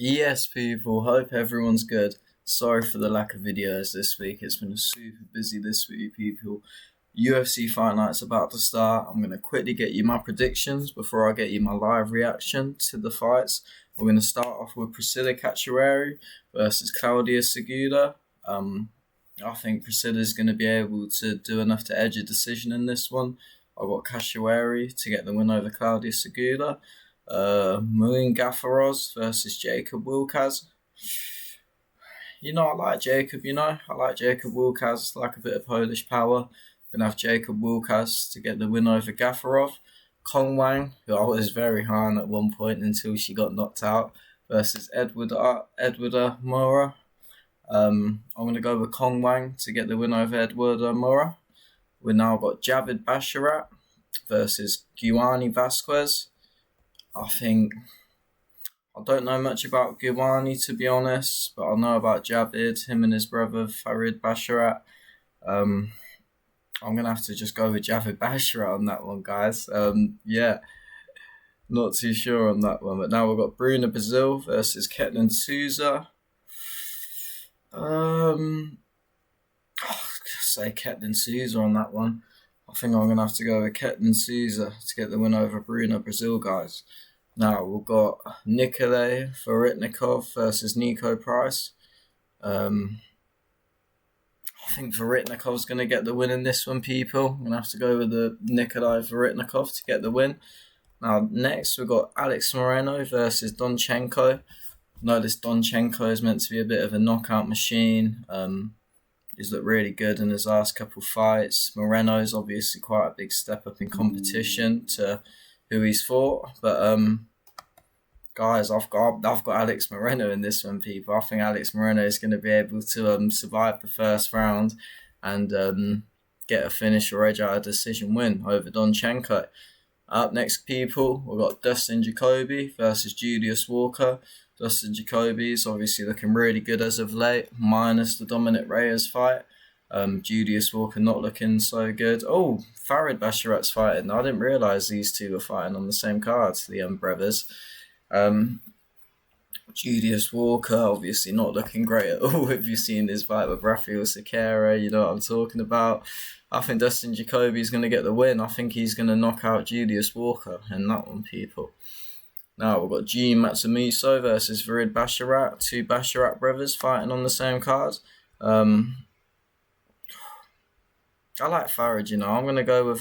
Yes, people, hope everyone's good. Sorry for the lack of videos this week. It's been super busy this week, people. UFC Fight Night's about to start. I'm going to quickly get you my predictions before I get you my live reaction to the fights. We're going to start off with Priscilla Cachoeira versus Claudia Segura. I think Priscilla's going to be able to do enough to edge a decision in this one. I've got Cachoeira to get the win over Claudia Segura. Moon Gafaros versus Jacob Wilkaz. I like Jacob, I like Jacob Wilkaz, like a bit of Polish power. Gonna have Jacob Wilkaz to get the win over Gafarov. Kong Wang, who I was very high on at one point until she got knocked out, versus Edward Mora. I'm going to go with Kong Wang to get the win over Edward Mora. We've now got Javid Basharat versus Guani Vasquez. I don't know much about Guani, to be honest, but I know about Javid, him and his brother Farid Basharat. I'm going to have to just go with Javid Basharat on that one, guys. Not too sure on that one. But now we've got Bruna Brazil versus Ketlin Souza. Say Ketlin Souza on that one. I think I'm going to have to go with Ketlin Souza to get the win over Bruna Brazil, guys. Now we've got Nikolay Veritnikov versus Nico Price. I think Veritnikov's going to get the win in this one, people. I'm going to have to go with the Nikolay Veritnikov to get the win. Now, next we've got Alex Moreno versus Donchenko. No, this Donchenko is meant to be a bit of a knockout machine. He's looked really good in his last couple fights. Moreno's obviously quite a big step up in competition to who he's fought. But guys, I've got Alex Moreno in this one, people. I think Alex Moreno is going to be able to survive the first round and get a finish or edge out a decision win over Donchenko. Up next, people, we've got Dustin Jacoby versus Julius Walker. Dustin Jacoby is obviously looking really good as of late, minus the Dominic Reyes fight. Julius Walker not looking so good. Oh, Farid Basharat's fighting. I didn't realise these two were fighting on the same card, the brothers. Julius Walker obviously not looking great at all. If you've seen his fight with Rafael Sequeira, you know what I'm talking about. I think Dustin Jacoby is going to get the win. I think he's going to knock out Julius Walker in that one, people. Now we've got G Matsumoto versus Farid Basharat. Two Basharat brothers fighting on the same card. I like Farid, I'm going to go with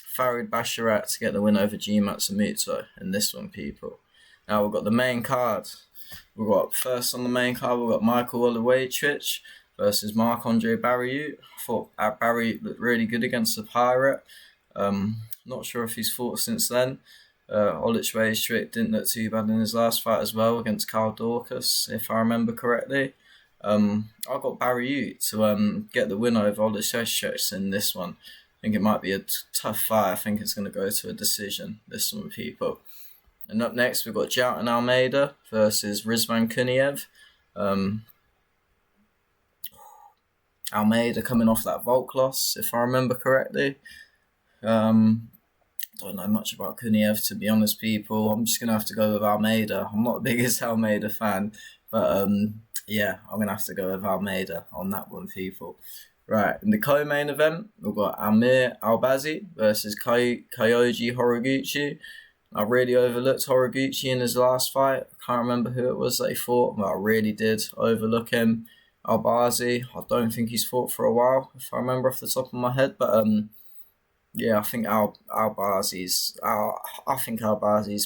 Farid Basharat to get the win over G Matsumoto in this one, people. Now we've got the main card. We've got first on the main card, we've got Michael Olejniczak versus Marc-Andre Barriault. I thought Barriault looked really good against the Pirate. Not sure if he's fought since then. Olejniczak didn't look too bad in his last fight as well against Carl Dorcas, if I remember correctly. I got Barriault to get the win over Olejniczak in this one. I think it might be a tough fight. I think it's going to go to a decision, this one, people. And up next, we've got Jailton Almeida versus Rizvan Kuniev. Almeida coming off that Volk loss, if I remember correctly. Don't know much about Kuniev, to be honest, people. I'm just going to have to go with Almeida. I'm not the biggest Almeida fan, but I'm going to have to go with Almeida on that one, people. Right, in the co-main event, we've got Amir Albazi versus Kyoji Horiguchi. I really overlooked Horiguchi in his last fight. I can't remember who it was that he fought, but I really did overlook him. Albazi, I don't think he's fought for a while, if I remember off the top of my head. But I think Albazi's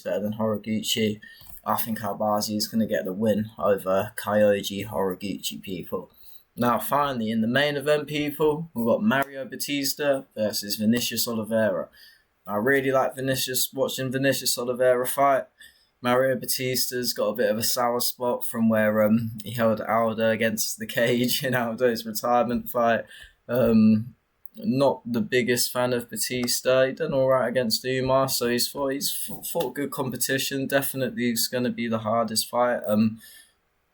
better than Horiguchi. I think Albazi is going to get the win over Kyoji Horiguchi, people. Now, finally, in the main event, people, we've got Mario Batista versus Vinicius Oliveira. I really like watching Vinicius Oliveira fight. Mario Batista's got a bit of a sour spot from where he held Aldo against the cage in Aldo's retirement fight. Not the biggest fan of Batista. He done all right against Umar, so he's fought good competition. Definitely it's going to be the hardest fight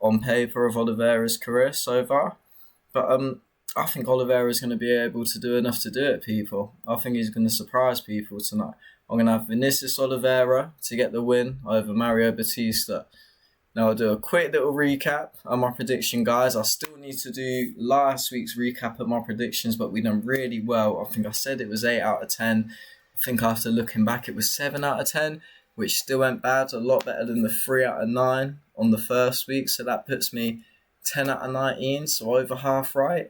on paper of Oliveira's career so far. But I think Oliveira is going to be able to do enough to do it, people. I think he's going to surprise people tonight. I'm going to have Vinicius Oliveira to get the win over Mario Batista. Now I'll do a quick little recap of my prediction, guys. I still need to do last week's recap of my predictions, but we done really well. I think I said it was 8 out of 10. I think after looking back, it was 7 out of 10, which still went bad. A lot better than the 3 out of 9 on the first week. So that puts me 10 out of 19, so over half right.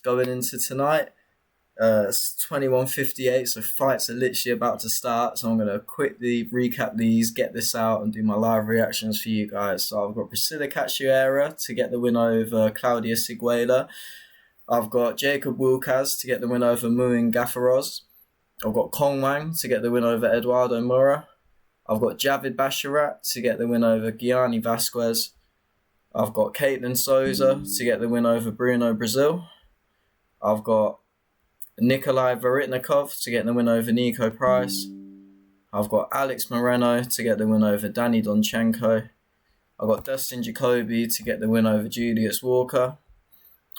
Going into tonight, it's 21:58, so fights are literally about to start. So I'm going to quickly recap these, get this out, and do my live reactions for you guys. So I've got Priscilla Cachoeira to get the win over Claudia Siguela. I've got Jacob Wilcaz to get the win over Muin Gafaroz. I've got Kong Wang to get the win over Eduardo Mora. I've got Javid Basharat to get the win over Gianni Vasquez. I've got Caitlin Souza to get the win over Bruno Brazil. I've got Nikolai Varitnikov to get the win over Nico Price. I've got Alex Moreno to get the win over Danny Donchenko. I've got Dustin Jacoby to get the win over Julius Walker.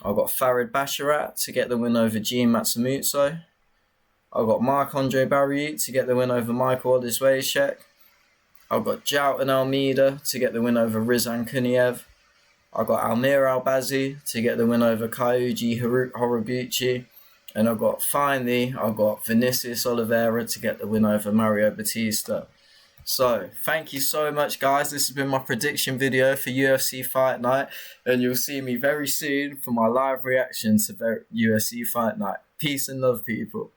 I've got Farid Basharat to get the win over Gene Matsumutsu. I've got Marc-Andre Barriere to get the win over Michael Odiswayshek. I've got Jouten Almeida to get the win over Rizan Kuniev. I've got Almir Albazi to get the win over Kyuji Horiguchi. And I've got Vinicius Oliveira to get the win over Mario Batista. So, thank you so much, guys. This has been my prediction video for UFC Fight Night. And you'll see me very soon for my live reaction to UFC Fight Night. Peace and love, people.